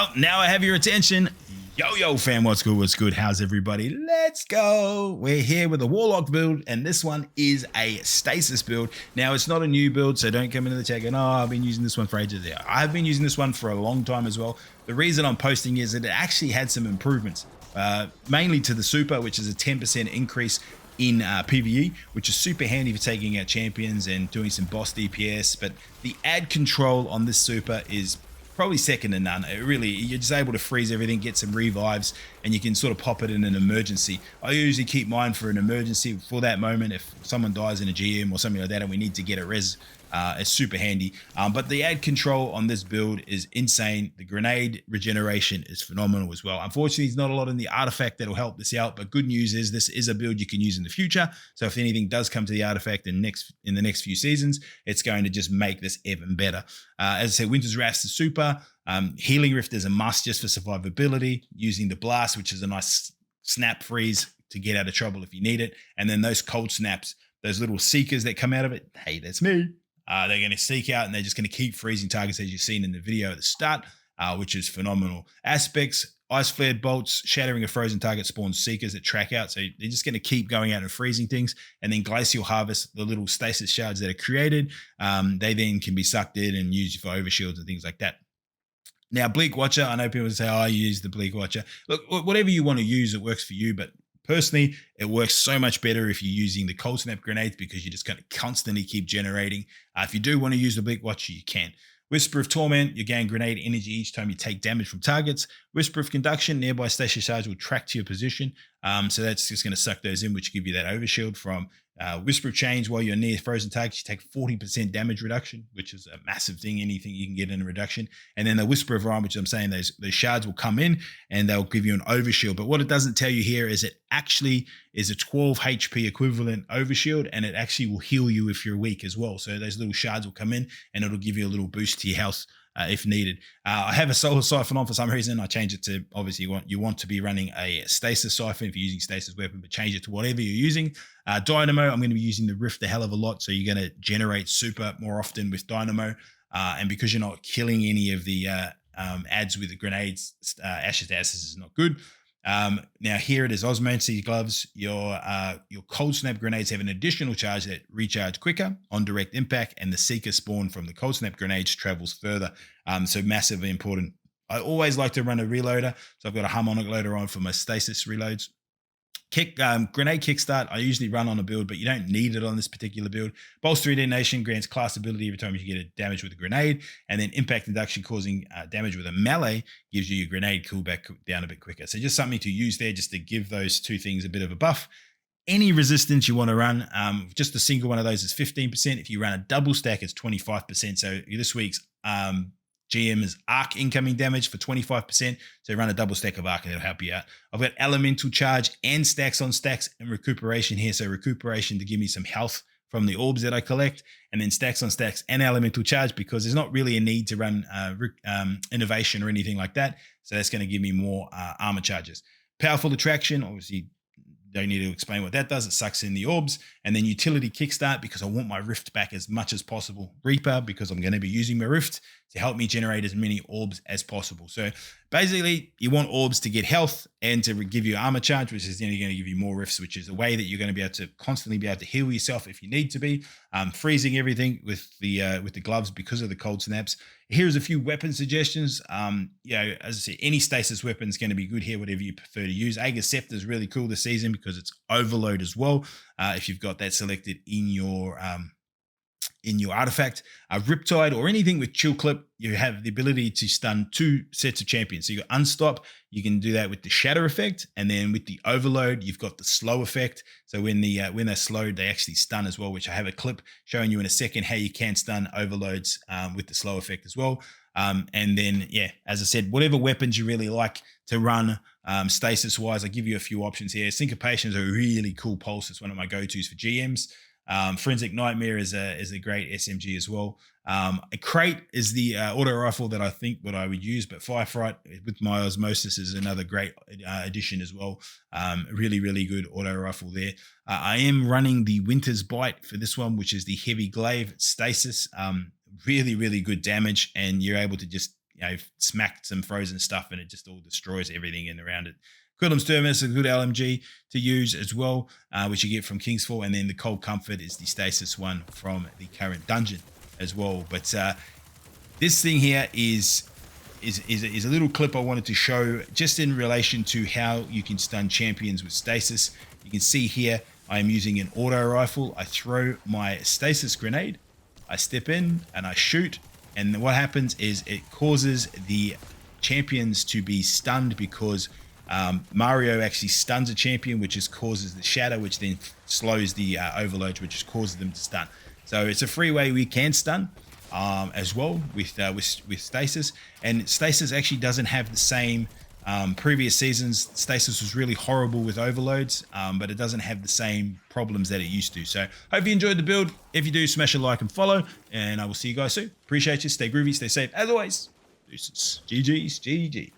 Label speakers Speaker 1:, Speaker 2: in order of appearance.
Speaker 1: Well, now I have your attention. Yo, fam, what's good? What's good? How's everybody? Let's go. We're here with a Warlock build, and this one is a Stasis build. Now, it's not a new build, so don't come into the chat going, oh, I've been using this one for ages. Yeah, I've been using this one for a long time as well. The reason I'm posting is that it actually had some improvements, mainly to the super, which is a 10% increase in PvE, which is super handy for taking out champions and doing some boss DPS. But the ad control on this super is probably second to none. It really, you're just able to freeze everything, get some revives, and you can sort of pop it in an emergency. I usually keep mine for an emergency for that moment. If someone dies in a GM or something like that and we need to get a res, it's super handy. But the ad control on this build is insane. The grenade regeneration is phenomenal as well. Unfortunately, there's not a lot in the artifact that'll help this out, but good news is this is a build you can use in the future. So if anything does come to the artifact in the next few seasons, it's going to just make this even better. As I said, Winter's Wrath's the super. Healing Rift is a must just for survivability. Using the blast, which is a nice snap freeze to get out of trouble if you need it. And then those cold snaps, those little seekers that come out of it. Hey, that's me. They're going to seek out and they're just going to keep freezing targets as you've seen in the video at the start, which is phenomenal. Aspects, ice flared bolts, shattering a frozen target spawns seekers that track out. So they're just going to keep going out and freezing things. And then glacial harvest, the little stasis shards that are created, they then can be sucked in and used for overshields and things like that. Now, Bleak Watcher, I know people say, oh, I use the Bleak Watcher. Look, whatever you want to use, it works for you. But personally, it works so much better if you're using the cold snap grenades because you're just going to constantly keep generating. If you do want to use the Bleak Watcher, you can. Whisper of Torment, you gain grenade energy each time you take damage from targets. Whisper of Conduction, nearby stasis shards will track to your position. So that's just going to suck those in, which give you that overshield from Whisper of Change. While you're near frozen targets, you take 40% damage reduction, which is a massive thing, anything you can get in a reduction. And then the Whisper of Rhyme, which I'm saying those shards will come in and they'll give you an overshield. But what it doesn't tell you here is it actually is a 12 HP equivalent overshield, and it actually will heal you if you're weak as well. So those little shards will come in and it'll give you a little boost to your health if needed. I have a Solar Siphon on for some reason. I change it to, obviously you want to be running a Stasis Siphon if you're using Stasis Weapon, but change it to whatever you're using. Dynamo, I'm going to be using the Rift a hell of a lot, so you're going to generate super more often with Dynamo. And because you're not killing any of the ads with the grenades, Ashes to Ashes is not good. Now here it is, Osmosis Gloves. Your cold snap grenades have an additional charge that recharge quicker on direct impact, and the seeker spawn from the cold snap grenades travels further. So massively important. I always like to run a reloader, so I've got a harmonic loader on for my stasis reloads. Grenade kickstart, I usually run on a build, but you don't need it on this particular build. Bolster Detonation grants class ability every time you get a damage with a grenade, and then impact induction causing damage with a melee gives you your grenade coolback down a bit quicker. So just something to use there just to give those two things a bit of a buff. Any resistance you want to run, just a single one of those is 15%. If you run a double stack, it's 25%. So this week's GM is arc incoming damage for 25%. So run a double stack of arc and it'll help you out. I've got elemental charge and stacks on stacks and recuperation here. So recuperation to give me some health from the orbs that I collect, and then stacks on stacks and elemental charge because there's not really a need to run innovation or anything like that. So that's going to give me more armor charges. Powerful attraction, obviously don't need to explain what that does. It sucks in the orbs. And then utility kickstart because I want my Rift back as much as possible. Reaper because I'm going to be using my Rift to help me generate as many orbs as possible. So basically you want orbs to get health and to give you armor charge, which is then going to give you more Rifts, which is a way that you're going to be able to constantly be able to heal yourself if you need to be. Freezing everything with the gloves because of the cold snaps. Here's a few weapon suggestions. As I said, any stasis weapon is going to be good here, whatever you prefer to use. Aegis Scepter is really cool this season because it's overload as well. If you've got that selected in your artifact, Riptide or anything with Chill Clip, you have the ability to stun 2 sets of champions. So you got Unstop, you can do that with the Shatter effect, and then with the Overload, you've got the Slow effect. So when they're slowed, they actually stun as well, which I have a clip showing you in a second how you can stun overloads with the Slow effect as well. And then, as I said, whatever weapons you really like to run stasis-wise, I give you a few options here. Syncopation is a really cool pulse. It's one of my go-tos for GMs. Forensic Nightmare is a great SMG as well. A Crate is the auto rifle that I think what I would use, but Firefright with my Osmosis is another great addition as well. Really, really good auto rifle there. I am running the Winter's Bite for this one, which is the heavy glaive stasis. Really, really good damage, and you're able to just smack some frozen stuff and it just all destroys everything in around it. Quillem's Thermos is a good LMG to use as well, which you get from Kingsfall. And then the Cold Comfort is the Stasis one from the current dungeon as well. But this thing here is a little clip I wanted to show just in relation to how you can stun champions with Stasis. You can see here I am using an auto rifle. I throw my Stasis grenade, I step in and I shoot, and what happens is it causes the champions to be stunned because Mario actually stuns a champion, which causes the shatter, which then slows the overload, which causes them to stun. So it's a free way we can stun as well with Stasis. And Stasis actually doesn't have the same previous seasons. Stasis was really horrible with overloads, but it doesn't have the same problems that it used to. So hope you enjoyed the build. If you do, smash a like and follow, and I will see you guys soon. Appreciate you. Stay groovy, stay safe as always. Deuces. GG's, GG.